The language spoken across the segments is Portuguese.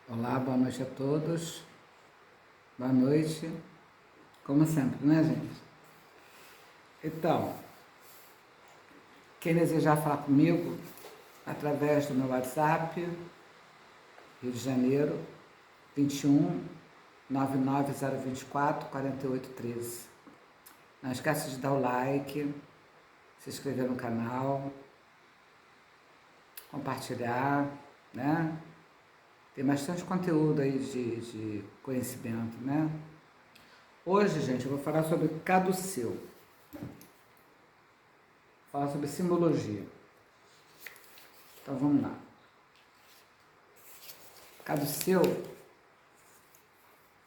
Olá, boa noite a todos. Boa noite. Como sempre, né, gente? Então, quem desejar falar comigo, através do meu WhatsApp, Rio de Janeiro, 21 99024 4813. Não esqueça de dar o like, se inscrever no canal, compartilhar, né? Tem bastante conteúdo aí de conhecimento, né? Hoje, gente, eu vou falar sobre caduceu. Falar sobre simbologia. Então vamos lá. Caduceu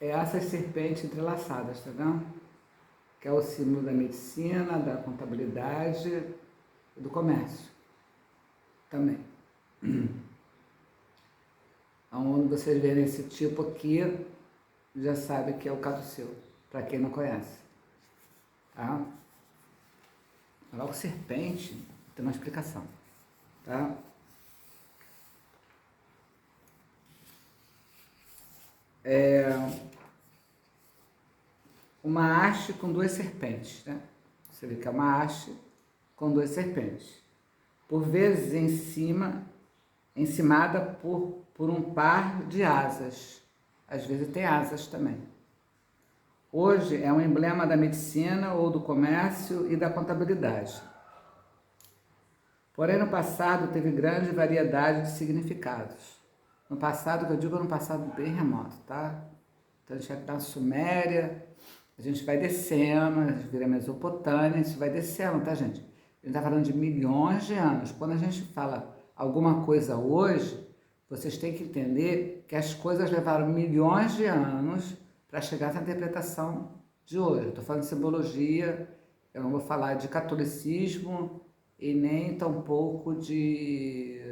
é essas serpentes entrelaçadas, tá vendo? Que é o símbolo da medicina, da contabilidade e do comércio também. Onde vocês verem esse tipo aqui, já sabe que é o caduceu, para quem não conhece. Tá? Logo serpente tem uma explicação. Tá? Uma haste com duas serpentes, né? Você vê que é uma haste com duas serpentes. Por vezes encimada por um par de asas. Às vezes tem asas também. Hoje é um emblema da medicina ou do comércio e da contabilidade. Porém, no passado teve grande variedade de significados. No passado, que eu digo, no passado bem remoto, tá? Então, a gente vai na Suméria, a gente vai descendo, a gente vira Mesopotâmia, a gente vai descendo, tá, gente? A gente tá falando de milhões de anos. Quando a gente fala alguma coisa hoje, vocês têm que entender que as coisas levaram milhões de anos para chegar a essa interpretação de hoje. Eu estou falando de simbologia, eu não vou falar de catolicismo e nem tampouco de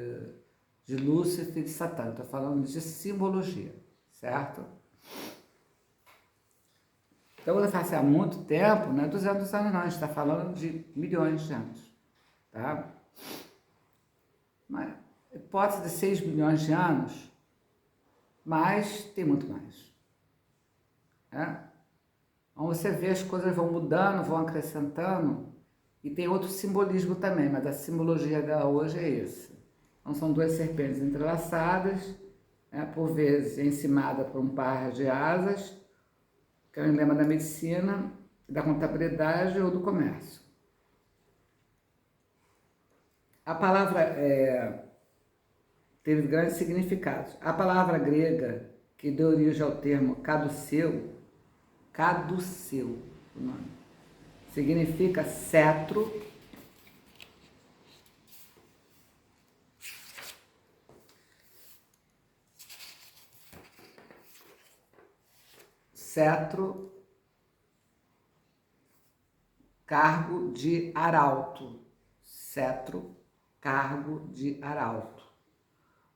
Lúcifer e de Satã. Estou falando de simbologia, certo? Então, quando eu faço há muito tempo, não é 200 anos não, a gente está falando de milhões de anos, tá? Mas, hipótese de 6 bilhões de anos, mas tem muito mais. Né? Então, você vê as coisas vão mudando, vão acrescentando, e tem outro simbolismo também, mas a simbologia dela hoje é esse. Então, são duas serpentes entrelaçadas, né, por vezes encimada por um par de asas, que é o emblema da medicina, da contabilidade ou do comércio. A palavra teve grandes significados. A palavra grega, que deu origem ao termo caduceu, o nome, significa cetro, cargo de arauto, cetro, cargo de arauto.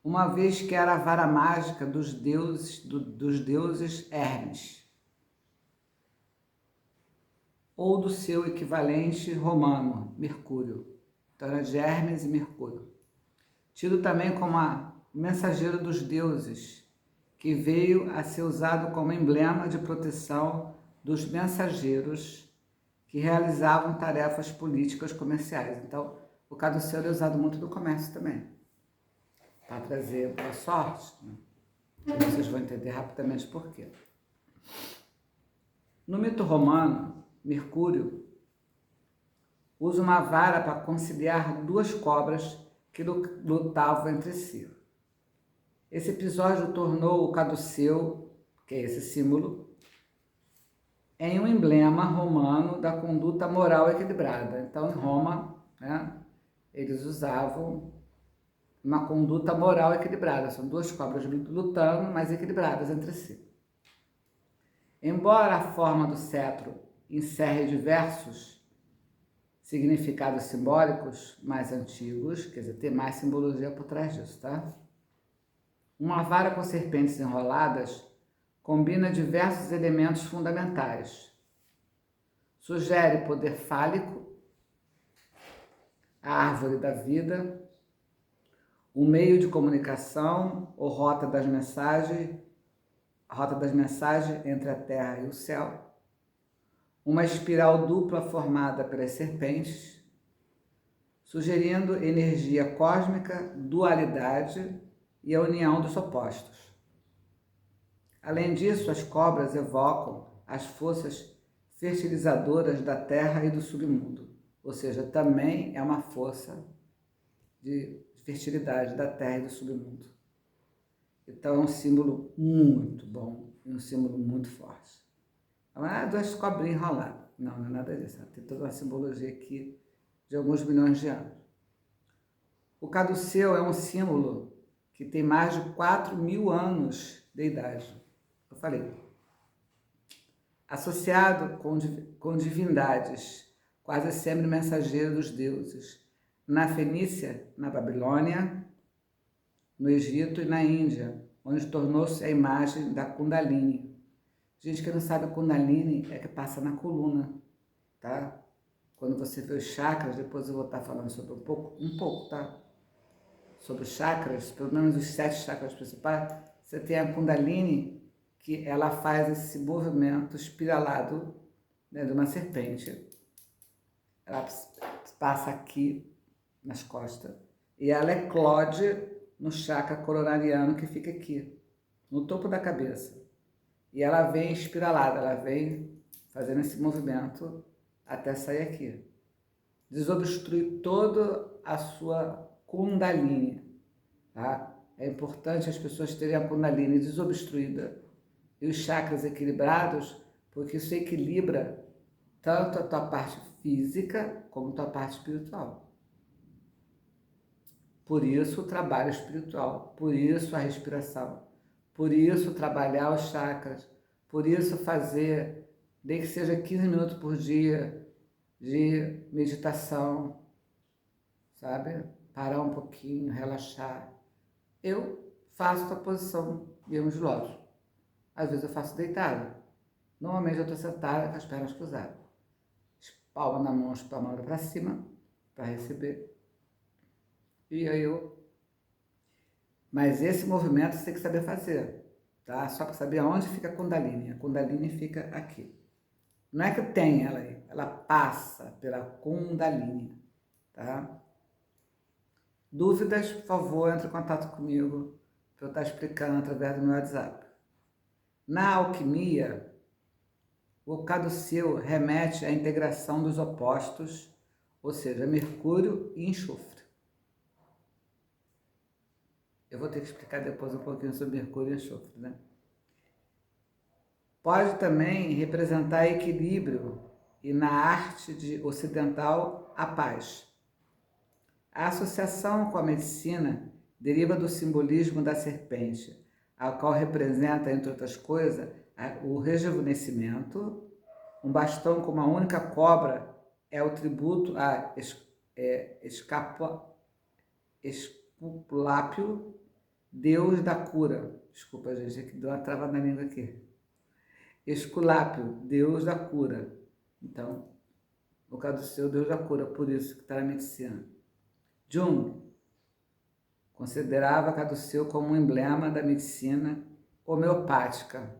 Uma vez que era a vara mágica dos deuses Hermes, ou do seu equivalente romano, Mercúrio. Então era de Hermes e Mercúrio. Tido também como a mensageiro dos deuses, que veio a ser usado como emblema de proteção dos mensageiros que realizavam tarefas políticas comerciais. Então, o caduceu é usado muito no comércio também, para trazer boa sorte. Né? E vocês vão entender rapidamente por quê. No mito romano, Mercúrio usa uma vara para conciliar duas cobras que lutavam entre si. Esse episódio tornou o caduceu, que é esse símbolo, em um emblema romano da conduta moral equilibrada. Então, em Roma, né, eles usavam uma conduta moral equilibrada. São duas cobras lutando, mas equilibradas entre si. Embora a forma do cetro encerre diversos significados simbólicos mais antigos, quer dizer, tem mais simbologia por trás disso, tá? Uma vara com serpentes enroladas combina diversos elementos fundamentais. Sugere poder fálico, a árvore da vida, um meio de comunicação ou rota das mensagens entre a Terra e o céu, uma espiral dupla formada pelas serpentes, sugerindo energia cósmica, dualidade e a união dos opostos. Além disso, as cobras evocam as forças fertilizadoras da terra e do submundo, ou seja, também é uma força de fertilidade da terra e do submundo. Então é um símbolo muito bom e um símbolo muito forte. Não é duas cobrinhas enroladas, não é nada disso. Tem toda uma simbologia aqui de alguns milhões de anos. O caduceu é um símbolo que tem mais de 4.000 anos de idade. Eu falei. Associado com divindades, quase sempre mensageiros dos deuses, na Fenícia, na Babilônia, no Egito e na Índia, onde tornou-se a imagem da Kundalini. Gente que não sabe, a Kundalini é que passa na coluna, tá? Quando você vê os chakras, depois eu vou estar falando sobre um pouco, tá? Sobre os chakras, pelo menos os 7 chakras principais, você tem a Kundalini, que ela faz esse movimento espiralado, né, de uma serpente. Ela passa aqui nas costas e ela eclode no chakra coronariano que fica aqui, no topo da cabeça. E ela vem espiralada, ela vem fazendo esse movimento até sair aqui. Desobstrui toda a sua Kundalini, tá? É importante as pessoas terem a Kundalini desobstruída e os chakras equilibrados, porque isso equilibra tanto a tua parte física como a tua parte espiritual. Por isso o trabalho espiritual, por isso a respiração, por isso trabalhar os chakras, por isso fazer, nem que seja 15 minutos por dia de meditação, sabe? Parar um pouquinho, relaxar. Eu faço a posição de lótus. Às vezes eu faço deitada. Normalmente eu estou sentada com as pernas cruzadas. Palma na mão, espalmada para cima, para receber. E aí Mas esse movimento você tem que saber fazer, tá? Só para saber aonde fica a Kundalini. A Kundalini fica aqui. Não é que tem ela aí, ela passa pela Kundalini, tá? Dúvidas, por favor, entre em contato comigo para eu estar explicando através do meu WhatsApp. Na alquimia, o caduceu remete à integração dos opostos, ou seja, Mercúrio e enxofre. Eu vou ter que explicar depois um pouquinho sobre Mercúrio e enxofre, né? Pode também representar equilíbrio e, na arte ocidental, a paz. A associação com a medicina deriva do simbolismo da serpente, a qual representa, entre outras coisas, o rejuvenescimento. Um bastão com uma única cobra é o tributo a Esculápio, deus da cura. Desculpa, gente, é que deu uma trava na língua aqui. Esculápio, deus da cura. Então, no caso do seu, deus da cura, por isso que está na medicina. Jung considerava Caduceu como um emblema da medicina homeopática.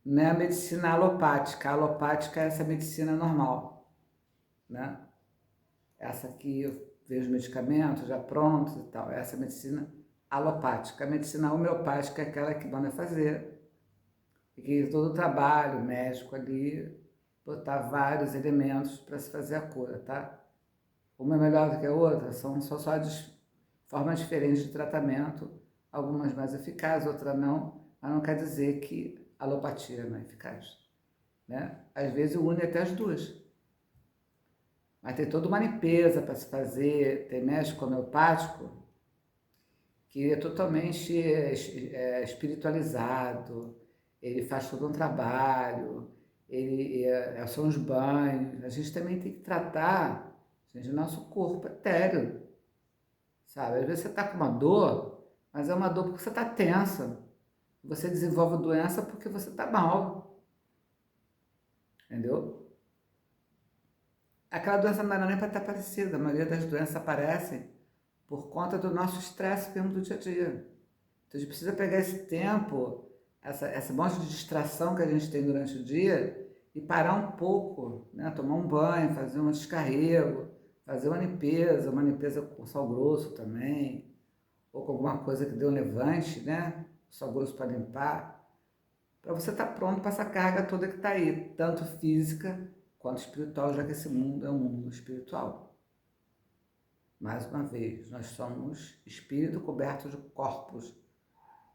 Não é a medicina alopática. A alopática é essa medicina normal, né? Essa aqui eu vejo medicamentos já prontos e tal. Essa é a medicina alopática. A medicina homeopática é aquela que manda fazer. E que todo o trabalho médico ali, botar vários elementos para se fazer a cura, tá? Uma é melhor do que a outra, são só de formas diferentes de tratamento, algumas mais eficazes, outras não, mas não quer dizer que a alopatia não é eficaz, né? Às vezes une até as duas. Mas tem toda uma limpeza para se fazer, tem médico homeopático que é totalmente espiritualizado, ele faz todo um trabalho, são os banhos. A gente também tem que tratar, gente, o nosso corpo etéreo, sabe? Às vezes você está com uma dor, mas é uma dor porque você está tensa. Você desenvolve doença porque você está mal, entendeu? Aquela doença não era nem para estar parecida, a maioria das doenças aparecem por conta do nosso estresse mesmo do dia a dia. Então a gente precisa pegar esse tempo, essa monte de distração que a gente tem durante o dia e parar um pouco, né? Tomar um banho, fazer um descarrego, fazer uma limpeza com sal grosso também, ou com alguma coisa que dê um levante, né? Sal grosso para limpar, para você estar pronto para essa carga toda que está aí, tanto física quanto espiritual, já que esse mundo é um mundo espiritual. Mais uma vez, nós somos espírito coberto de corpos,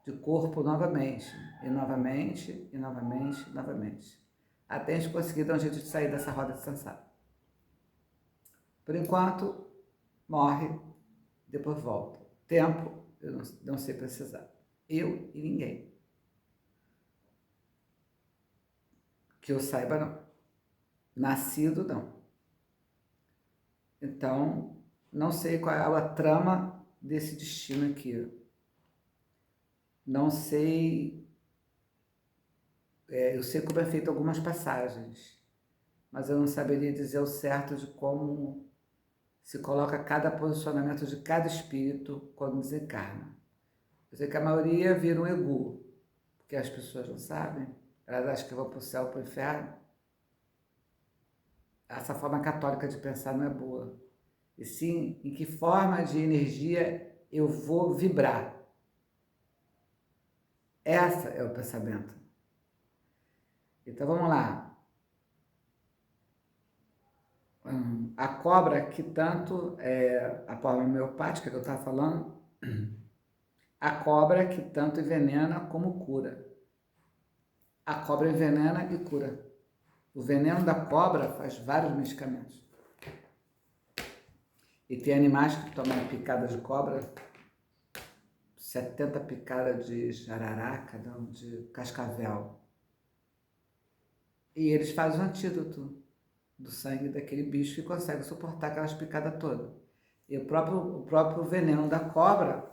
de corpo novamente, e novamente, e novamente, e novamente, até a gente conseguir dar um jeito de sair dessa roda de samsara. Por enquanto, morre, depois volta. Tempo, eu não sei precisar. Eu e ninguém. Que eu saiba, não. Nascido, não. Então, não sei qual é a trama desse destino aqui. Não sei. Eu sei como é feito algumas passagens, mas eu não saberia dizer o certo de como se coloca cada posicionamento de cada espírito quando desencarna. Eu sei que a maioria vira um egu, porque as pessoas não sabem, elas acham que vão para o céu ou para o inferno. Essa forma católica de pensar não é boa. E sim, em que forma de energia eu vou vibrar. Esse é o pensamento. Então vamos lá. A cobra, que tanto é a forma homeopática que eu estava falando, a cobra que tanto envenena como cura. A cobra envenena e cura. O veneno da cobra faz vários medicamentos. E tem animais que tomam picada de cobra, 70 picadas de jararaca, não, de cascavel. E eles fazem o antídoto do sangue daquele bicho e consegue suportar aquelas picadas todas. E o próprio veneno da cobra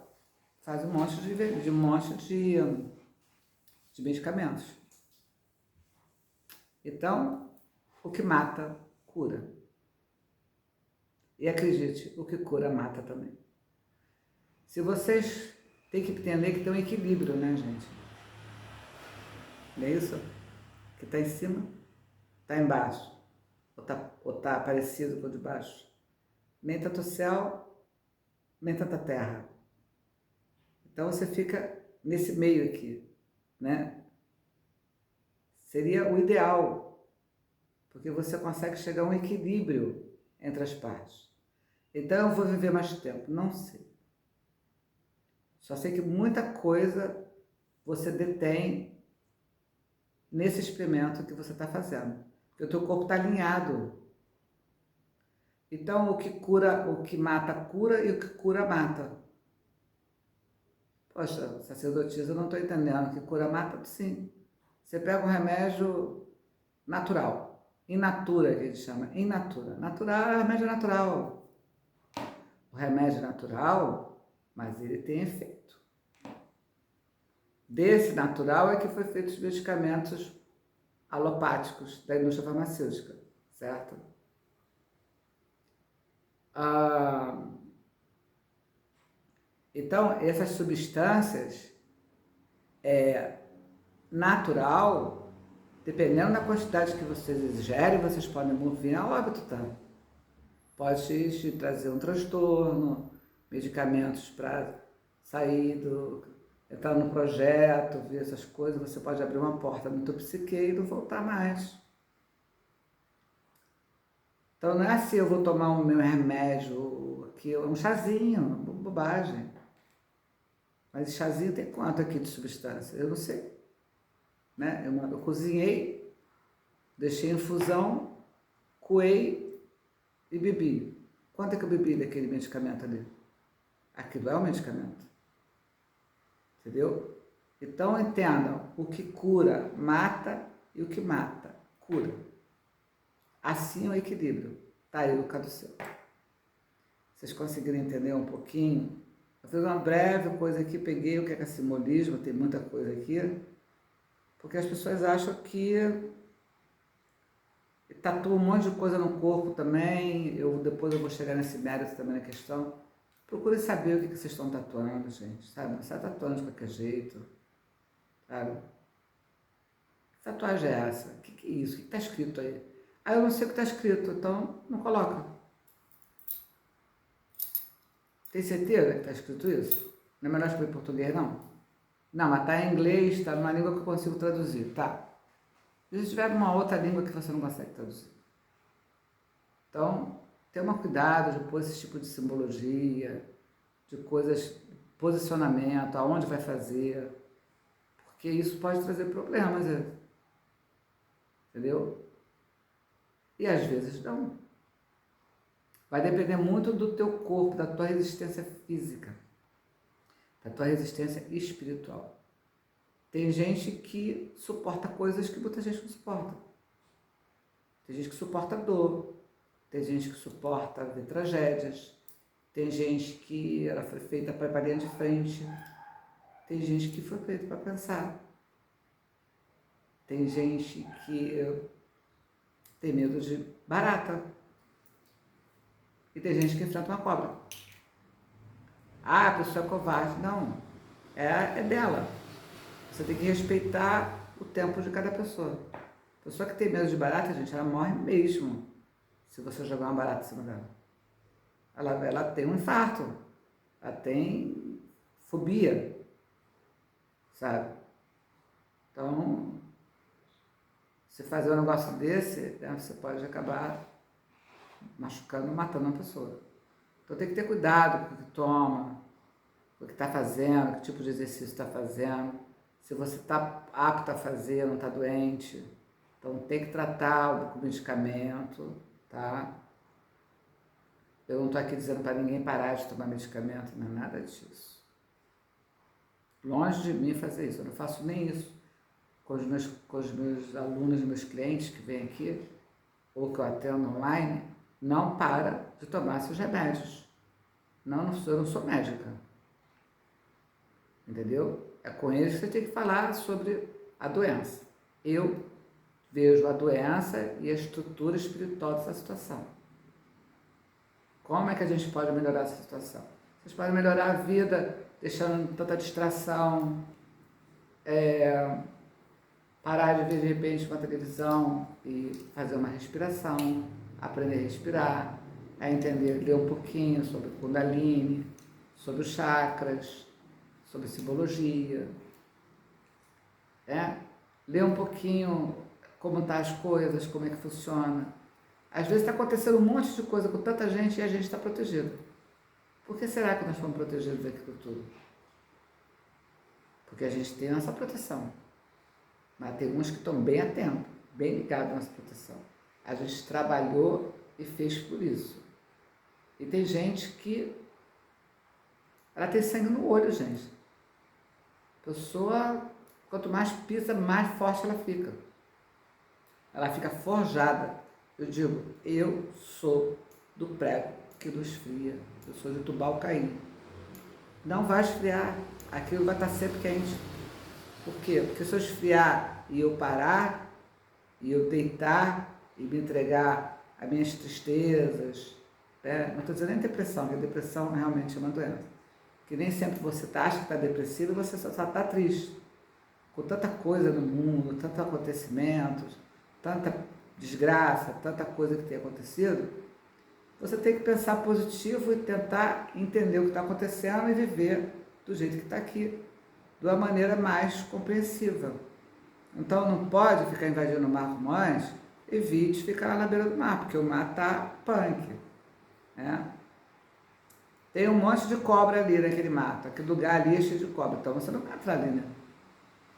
faz um monte de medicamentos. Então, o que mata, cura. E acredite, o que cura, mata também. Se vocês têm que entender que tem um equilíbrio, né, gente? Não é isso? Que está em cima, está embaixo. Ou tá parecido com o de baixo. Nem tanto céu, nem tanta terra. Então você fica nesse meio aqui, né? Seria o ideal, porque você consegue chegar a um equilíbrio entre as partes. Então eu vou viver mais tempo? Não sei. Só sei que muita coisa você detém nesse experimento que você está fazendo. Porque o teu corpo está alinhado. Então, o que mata, cura, e o que cura, mata. Poxa, sacerdotisa, eu não estou entendendo. O que cura, mata? Sim. Você pega um remédio natural. In natura, que a gente chama. In natura. Natural é remédio natural. O remédio natural, mas ele tem efeito. Desse natural é que foi feito os medicamentos alopáticos da indústria farmacêutica, certo? Então, essas substâncias natural, dependendo da quantidade que vocês ingerem, vocês podem vir a óbito, tá? Pode te trazer um transtorno, medicamentos para sair entrar no projeto, ver essas coisas, você pode abrir uma porta no teu psique e não voltar mais. Então não é assim, eu vou tomar o meu remédio aqui, é um chazinho, bobagem. Mas chazinho tem quanto aqui de substância? Eu não sei. Né? Eu cozinhei, deixei em infusão, coei e bebi. Quanto é que eu bebi daquele medicamento ali? Aquilo é um medicamento. Entendeu? Então entendam, o que cura, mata, e o que mata, cura. Assim é o equilíbrio. Está aí o caduceu. Vocês conseguiram entender um pouquinho? Eu fiz uma breve coisa aqui, peguei o que é simbolismo, tem muita coisa aqui, porque as pessoas acham que tatua um monte de coisa no corpo também. Depois eu vou chegar nesse mérito também na questão. Procure saber o que vocês estão tatuando, gente, sabe? Não está tatuando de qualquer jeito, sabe? Que tatuagem é essa? O que é isso? O que está escrito aí? Ah, eu não sei o que está escrito, então não coloca. Tem certeza que está escrito isso? Não é melhor escrever em português, não? Não, mas está em inglês, está numa língua que eu consigo traduzir, tá? Se tiver uma outra língua que você não consegue traduzir. Então, tenha cuidado de pôr esse tipo de simbologia, de coisas, posicionamento, aonde vai fazer, porque isso pode trazer problemas, entendeu? E às vezes não. Vai depender muito do teu corpo, da tua resistência física, da tua resistência espiritual. Tem gente que suporta coisas que muita gente não suporta. Tem gente que suporta dor, tem gente que suporta ver tragédias, tem gente que ela foi feita para a linha de frente, tem gente que foi feita para pensar, tem gente que tem medo de barata e tem gente que enfrenta uma cobra. Ah, a pessoa é covarde. Não, é dela. Você tem que respeitar o tempo de cada pessoa. A pessoa que tem medo de barata, gente, ela morre mesmo se você jogar uma barata em cima dela. Ela tem um infarto, ela tem fobia, sabe? Então, se fazer um negócio desse, né, você pode acabar machucando, matando uma pessoa. Então tem que ter cuidado com o que toma, com o que está fazendo, que tipo de exercício está fazendo, se você está apto a fazer, não está doente. Então tem que tratar com medicamento, tá? Eu não estou aqui dizendo para ninguém parar de tomar medicamento, não é nada disso. Longe de mim fazer isso, eu não faço nem isso com os meus alunos, meus clientes que vêm aqui, ou que eu atendo online, não para de tomar seus remédios. Eu não sou médica, entendeu? É com eles que você tem que falar sobre a doença. Eu vejo a doença e a estrutura espiritual dessa situação. Como é que a gente pode melhorar essa situação? Vocês podem melhorar a vida deixando tanta distração, parar de ver de repente uma televisão e fazer uma respiração, aprender a respirar, a entender, ler um pouquinho sobre Kundalini, sobre os chakras, sobre simbologia, ler um pouquinho como estão as coisas, como é que funciona. Às vezes está acontecendo um monte de coisa com tanta gente e a gente está protegido. Por que será que nós fomos protegidos daquilo tudo? Porque a gente tem essa proteção. Mas tem uns que estão bem atentos, bem ligados à nossa proteção. A gente trabalhou e fez por isso. E tem gente que ela tem sangue no olho, gente. A pessoa, quanto mais pisa, mais forte ela fica. Ela fica forjada. Eu digo, eu sou do prego que não esfria. Eu sou de Tubal Caim. Não vai esfriar. Aquilo vai estar sempre quente. Por quê? Porque se eu esfriar e eu parar, e eu deitar e me entregar às minhas tristezas, não estou dizendo nem depressão, porque a depressão realmente é uma doença. Que nem sempre você acha que está depressivo e você só está triste. Com tanta coisa no mundo, tantos acontecimentos, tanta desgraça, tanta coisa que tem acontecido, você tem que pensar positivo e tentar entender o que está acontecendo e viver do jeito que está aqui, de uma maneira mais compreensiva. Então não pode ficar invadindo o mar como antes, evite ficar lá na beira do mar, porque o mar está punk, né? Tem um monte de cobra ali naquele mato, aquele lugar ali é cheio de cobra, então você não vai entrar ali, né?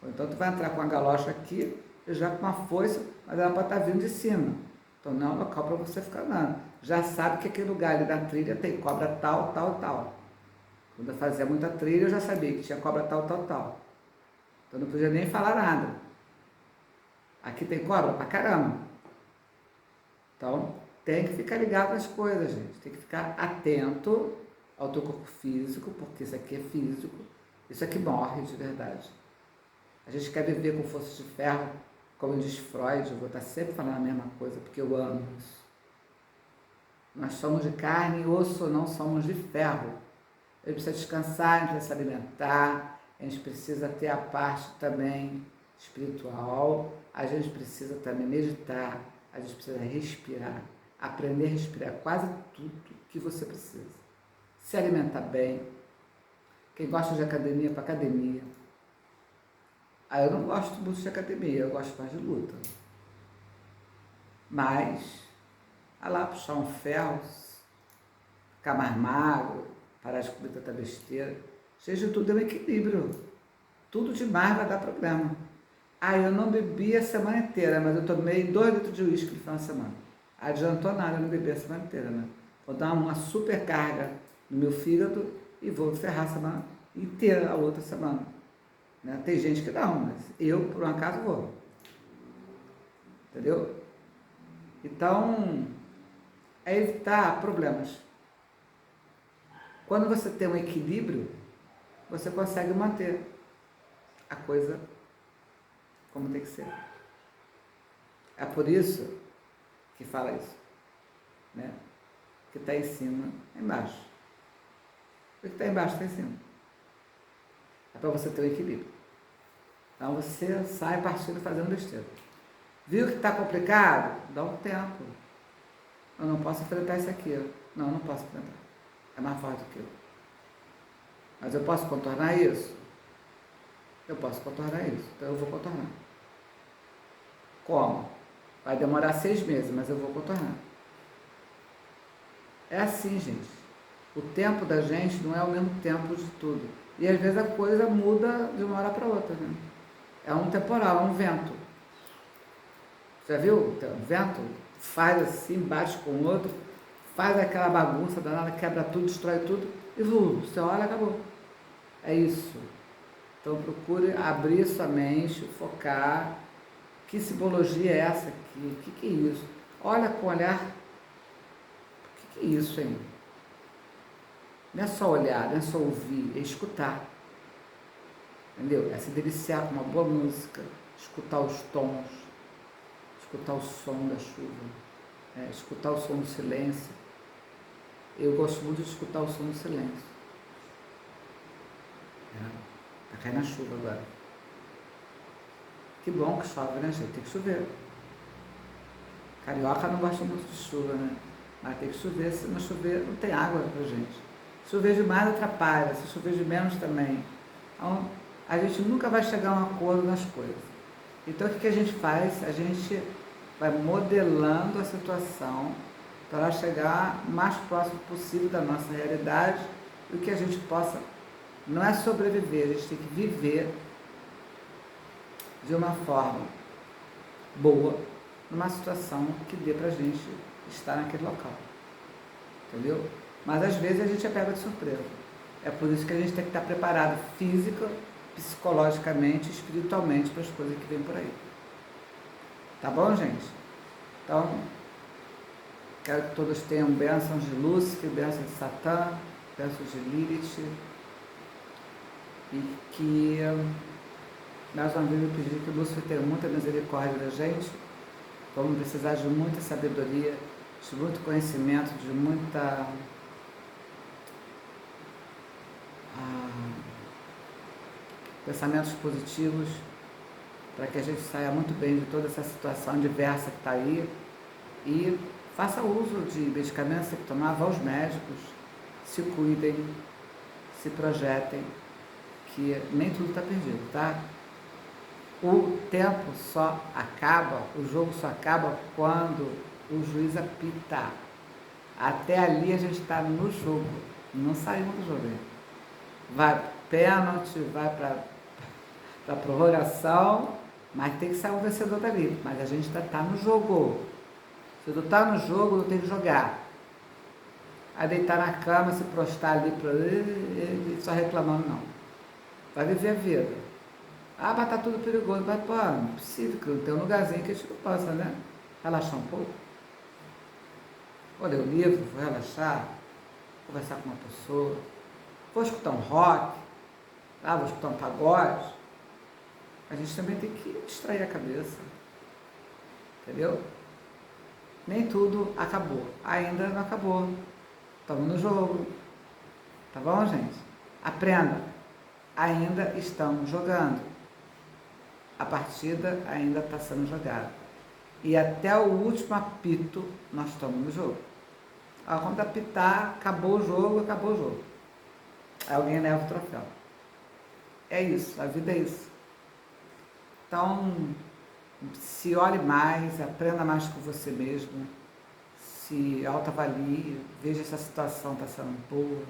Ou então tu vai entrar com uma galocha aqui, e já com uma foice, mas ela pode estar vindo de cima. Então não é um local para você ficar andando. Já sabe que aquele lugar ali da trilha tem cobra tal, tal, tal. Quando eu fazia muita trilha, eu já sabia que tinha cobra tal, tal, tal. Então não podia nem falar nada. Aqui tem cobra pra caramba. Então tem que ficar ligado nas coisas, gente. Tem que ficar atento ao teu corpo físico, porque isso aqui é físico. Isso aqui morre de verdade. A gente quer viver com força de ferro, como diz Freud, eu vou estar sempre falando a mesma coisa, porque eu amo isso. Nós somos de carne e osso, não somos de ferro. A gente precisa descansar, a gente precisa se alimentar, a gente precisa ter a parte também espiritual, a gente precisa também meditar, a gente precisa respirar, aprender a respirar quase tudo que você precisa. Se alimentar bem. Quem gosta de academia, para academia. Eu não gosto muito de academia, eu gosto mais de luta. Mas, lá puxar um ferro, ficar mais magro, parar de comer tanta besteira. Seja tudo é um equilíbrio. Tudo demais vai dar problema. Eu não bebi a semana inteira, mas eu tomei 2 litros de uísque no final de semana. Adiantou nada, eu não bebi a semana inteira, né? Vou dar uma super carga no meu fígado e vou ferrar a semana inteira, a outra semana. Né? Tem gente que não, mas eu, por um acaso, vou. Entendeu? Então, é evitar problemas. Quando você tem um equilíbrio, você consegue manter a coisa como tem que ser. É por isso que fala isso, né? O que está em cima é embaixo. O que está embaixo está em cima. É para você ter um equilíbrio. Então você sai partindo fazendo besteira. Viu que está complicado? Dá um tempo. Eu não posso enfrentar isso aqui. Não posso enfrentar. É mais forte do que eu. Mas eu posso contornar isso? Eu posso contornar isso. Então eu vou contornar. Como? Vai demorar 6 meses, mas eu vou contornar. É assim, gente. O tempo da gente não é o mesmo tempo de tudo. E às vezes a coisa muda de uma hora para outra, né? É um temporal, é um vento. Já viu? O vento faz assim, bate com o outro, faz aquela bagunça danada, quebra tudo, destrói tudo, e você olha, acabou. É isso. Então procure abrir sua mente, focar. Que simbologia é essa aqui? O que é isso? Olha com o olhar. O que é isso, hein? Não é só olhar, não é só ouvir, é escutar. Entendeu? É se deliciar com uma boa música, escutar os tons, escutar o som da chuva, escutar o som do silêncio. Eu gosto muito de escutar o som do silêncio. Tá caindo a chuva agora. Que bom que chove, né, gente? Tem que chover. Carioca não gosta muito de chuva, né? Mas tem que chover, se não chover, não tem água pra gente. Se chover demais atrapalha, se chover de menos também. Então, a gente nunca vai chegar a um acordo nas coisas. Então, o que a gente faz? A gente vai modelando a situação para ela chegar o mais próximo possível da nossa realidade e que a gente possa, não é sobreviver, a gente tem que viver de uma forma boa, numa situação que dê para a gente estar naquele local. Entendeu? Mas às vezes a gente é pego de surpresa. É por isso que a gente tem que estar preparado física, psicologicamente, espiritualmente para as coisas que vêm por aí. Tá bom, gente? Então, quero que todos tenham bênçãos de Lúcifer, bênçãos de Satã, bênçãos de Lilith. E que mais uma vez eu pedi que o Lúcifer tenha muita misericórdia da gente. Vamos precisar de muita sabedoria, de muito conhecimento, de muita pensamentos positivos, para que a gente saia muito bem de toda essa situação diversa que está aí e faça uso de medicamentos que tem que tomar, vá aos médicos, se cuidem, se projetem, que nem tudo está perdido, tá? O tempo só acaba, o jogo só acaba quando o juiz apita. Até ali a gente está no jogo, não saímos do jogo. Vai pênalti, vai para prorrogação, mas tem que sair um vencedor dali. Mas a gente está no jogo. Se tu está no jogo, tu tem que jogar. Aí deitar na cama, se prostrar ali, só reclamando, não. Vai viver a vida. Mas tá tudo perigoso. Mas, pô, não é possível que tem um lugarzinho que a gente não possa, né? Relaxar um pouco. Vou ler um livro, vou relaxar, conversar com uma pessoa, vou escutar um rock, vou escutar um pagode. A gente também tem que distrair a cabeça. Entendeu? Nem tudo acabou. Ainda não acabou. Estamos no jogo. Tá bom, gente? Aprenda. Ainda estamos jogando. A partida ainda está sendo jogada. E até o último apito nós estamos no jogo. Quando apitar, acabou o jogo, acabou o jogo. Aí alguém leva o troféu. É isso, a vida é isso. Então, se olhe mais, aprenda mais com você mesmo, se autoavalie, veja se a situação está sendo boa.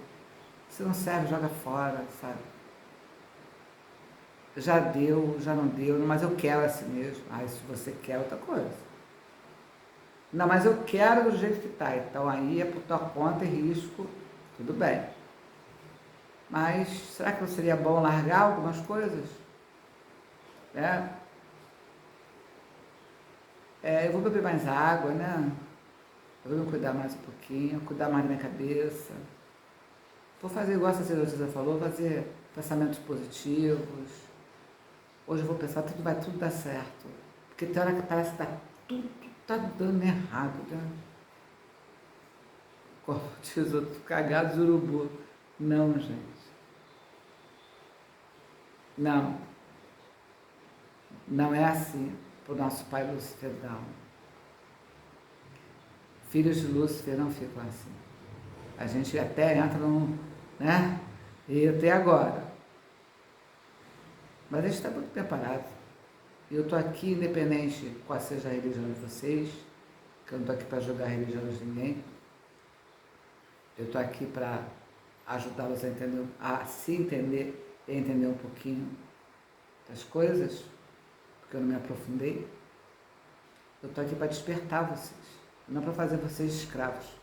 Se não serve, joga fora, sabe? Já deu, já não deu, mas eu quero assim mesmo. Se você quer outra coisa. Não, mas eu quero do jeito que está. Então aí é por tua conta e risco, tudo bem. Mas será que não seria bom largar algumas coisas? Eu vou beber mais água, né? Eu vou me cuidar mais um pouquinho, cuidar mais da minha cabeça. Vou fazer igual a sacerdotisa falou, fazer pensamentos positivos. Hoje eu vou pensar, tudo dar certo. Porque tem hora que parece que tudo tá dando errado, né? Como diz outro, cagado de urubu. Não, gente. Não. Não é assim para o nosso pai Lúcifer não. Filhos de Lúcifer não ficam assim. A gente até entra num, né? E até agora. Mas a gente está muito preparado. E eu estou aqui, independente qual seja a religião de vocês, que eu não estou aqui para julgar a religião de ninguém. Eu estou aqui para ajudá-los a se entender e entender um pouquinho das coisas, porque eu não me aprofundei. Eu estou aqui para despertar vocês, não para fazer vocês escravos.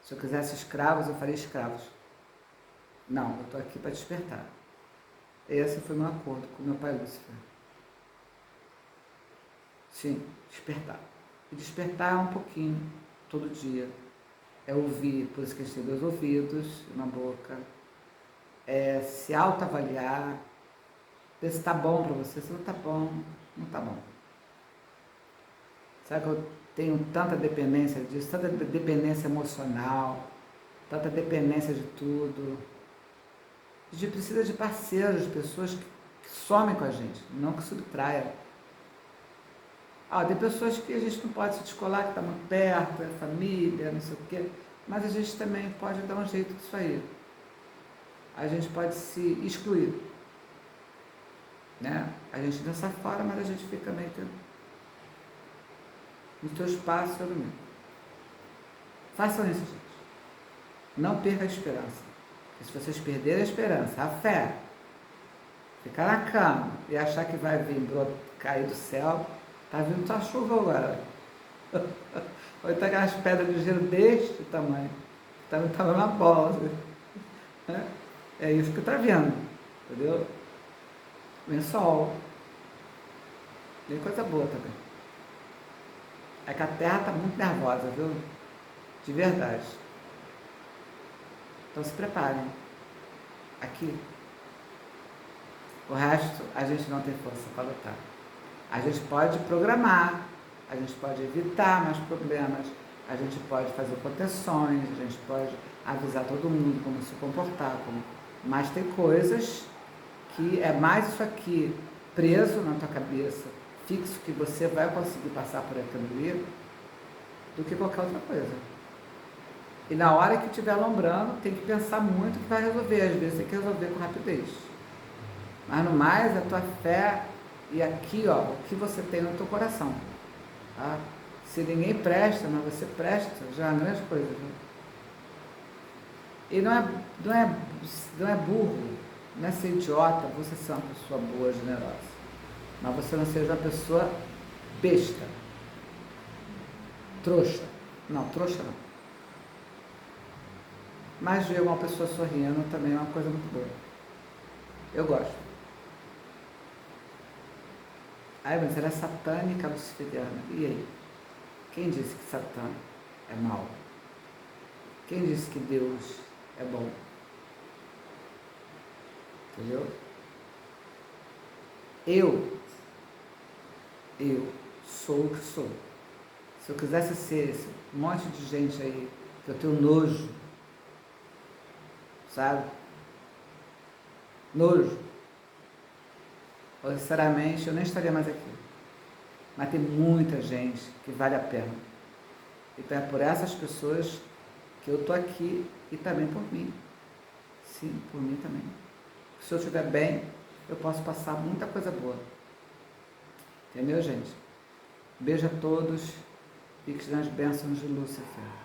Se eu quisesse escravos, eu faria escravos. Não, eu estou aqui para despertar. Esse foi meu acordo com meu pai Lúcifer. Sim, despertar. E despertar um pouquinho, todo dia. É ouvir, por isso que a gente tem 2 ouvidos, uma boca. É se autoavaliar, ver se está bom para você. Se não está bom, não está bom. Sabe que eu tenho tanta dependência disso, tanta dependência emocional, tanta dependência de tudo. A gente precisa de parceiros, de pessoas que somem com a gente, não que subtraiam. Tem pessoas que a gente não pode se descolar, que está muito perto, é família, não sei o quê, mas a gente também pode dar um jeito disso aí. A gente pode se excluir. Né? A gente dança fora, mas a gente fica meio que no teu espaço, eu no meu. Façam isso, gente. Não perca a esperança. Porque se vocês perderem a esperança, a fé, ficar na cama e achar que vai vir cair do céu, tá vindo só chuva agora. Ou então aquelas pedras de gelo deste tamanho, que tá no tamanho da bola. É isso que tá vendo, entendeu? Vem sol. Vem coisa boa também. É que a terra tá muito nervosa, viu? De verdade. Então se preparem. Aqui. O resto a gente não tem força para lutar. A gente pode programar, a gente pode evitar mais problemas, a gente pode fazer proteções, a gente pode avisar todo mundo como se comportar, mas tem coisas que é mais isso aqui preso na tua cabeça, fixo, que você vai conseguir passar por aquilo ali, do que qualquer outra coisa. E na hora que estiver alombrando, tem que pensar muito que vai resolver, às vezes tem que resolver com rapidez. Mas no mais, a tua fé e aqui, o que você tem no teu coração. Tá? Se ninguém presta, mas você presta, já é uma grande coisa. Viu? E não é burro, não é ser idiota, você ser uma pessoa boa, generosa. Mas você não seja uma pessoa besta. Trouxa. Não, trouxa não. Mas ver uma pessoa sorrindo também é uma coisa muito boa. Eu gosto. Mas ela é satânica, luciferiana. E aí? Quem disse que Satã é mau? Quem disse que Deus é bom? Entendeu? Eu sou o que sou. Se eu quisesse ser esse monte de gente aí, que eu tenho nojo, sabe? Nojo. Sinceramente, eu nem estaria mais aqui. Mas tem muita gente que vale a pena. Então é por essas pessoas que eu tô aqui e também por mim. Sim, por mim também. Se eu estiver bem, eu posso passar muita coisa boa. Entendeu, gente? Beijo a todos e que nas bênçãos de Lúcifer.